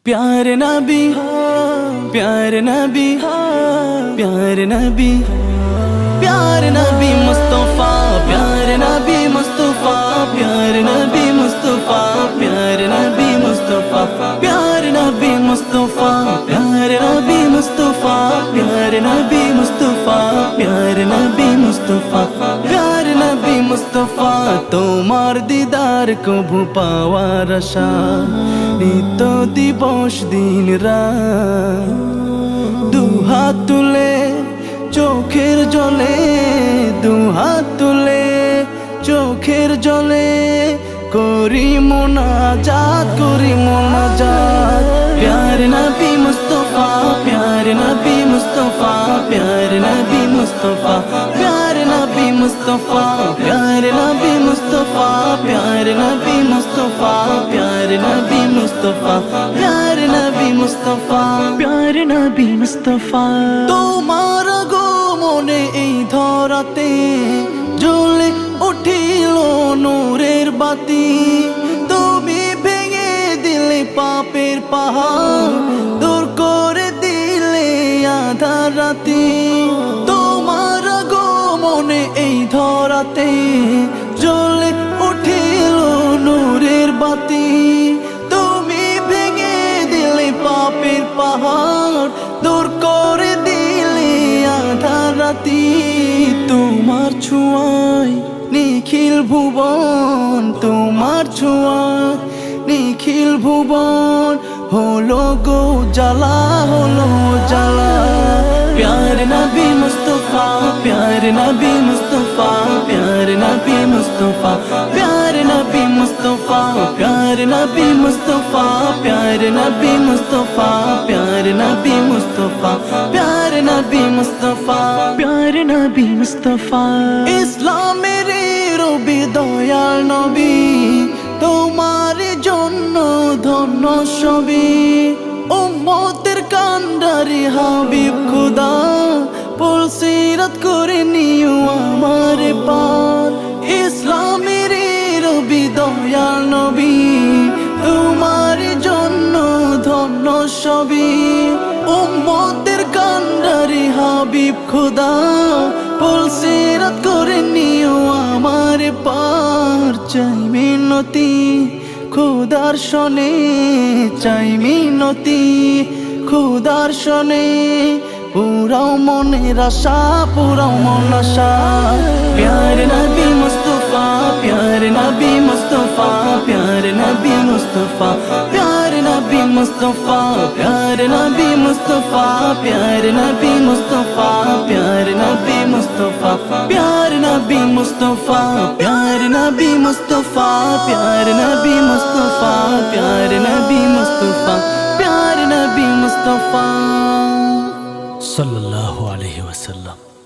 प्यारे नबी प्यारे नबी प्यारे नबी प्यारे नबी मुस्तफा प्यारे नबी मुस्तफा प्यारे नबी मुस्तफा प्यारे नबी मुस्तफा प्यारे नबी मुस्तफा प्यारे नबी मुस्तफा प्यारे नबी मुस्तफा प्यारे नबी मुस्तफा प्यारे नबी मुस्तफा তোমার দিদার কবু পাওয়ার আশা নিত্য দিবস দিন রাত দুহাত তুলে চোখের জলে দুহাত তুলে চোখের জলে করি মোনাজাত প্যারে নবী মুস্তফা প্যারে নবী মুস্তফা প্যারে নবী মুস্তফা প্যারে নবী মুস্তফা প্যারে নবী মুস্তফা প্যারে নবী মুস্তফা প্যারে নবী মুস্তফা প্যারে নবী মুস্তফা প্যারে নবী মুস্তফা তোমার গো মনে এই ধরাতে জ্বলে উঠিল নূরের বাতি তুমি ভেঙে দিলে পাপের পাহাড় দূর করে দিলে আধার রাতি তোমার গো মনে এই ধরাতে জ্বলে উঠিল নূরের বাতি তুমি ভেঙে দিলে পাপের পাহাড় দূর করে দিলে আধার রাতি তোমার ছোঁয়ায় নিখিল ভুবন তোমার ছোঁয়ায় নিখিল ভুবন হলো গো জ্বালা হলো জ্বালা প্যারে নবী মুস্তফা প্যারে নবী মুস্তফা প্যারে নবী মুস্তফা প্যারে নবী মুস্তফা প্যারে নবী মুস্তফা প্যারে নবী মুস্তফা প্যারে নবী মুস্তফা প্যারে নবী মুস্তফা প্যারে নবী মুস্তফা ইসলামের রবি দয়াল নবী তোমার জন্য ধন্য সবই উম্মতের কান্ডারি হাবিব খুদা পুলসিরাত করে নিও আমার পার ইসলামের রবি দয়াল নবী তোমার জন্য ধন্য সবই উম্মতের কান্ডারি হাবিব খুদা পুলসিরাত করে নিও আমার পার চাই মিনতি খুদার শনে চাই মিনতি খুদার শনে পুরাও মনের আশা পুরাও মন আশা প্যারে নবী মুস্তফা প্যারে নবী মুস্তফা প্যারে নবী মুস্তফা প্যারে নবী মুস্তফা প্যারে নবী মুস্তফা প্যারে নবী মুস্তফা প্যারে নবী মুস্তফা প্যারে নবী মুস্তফা প্যারে নবী মুস্তফা প্যারে নবী মুস্তফা প্যারে নবী মুস্তফা প্যারে নবী মুস্তফা সাল্লাল্লাহু আলাইহি ওয়াসাল্লাম।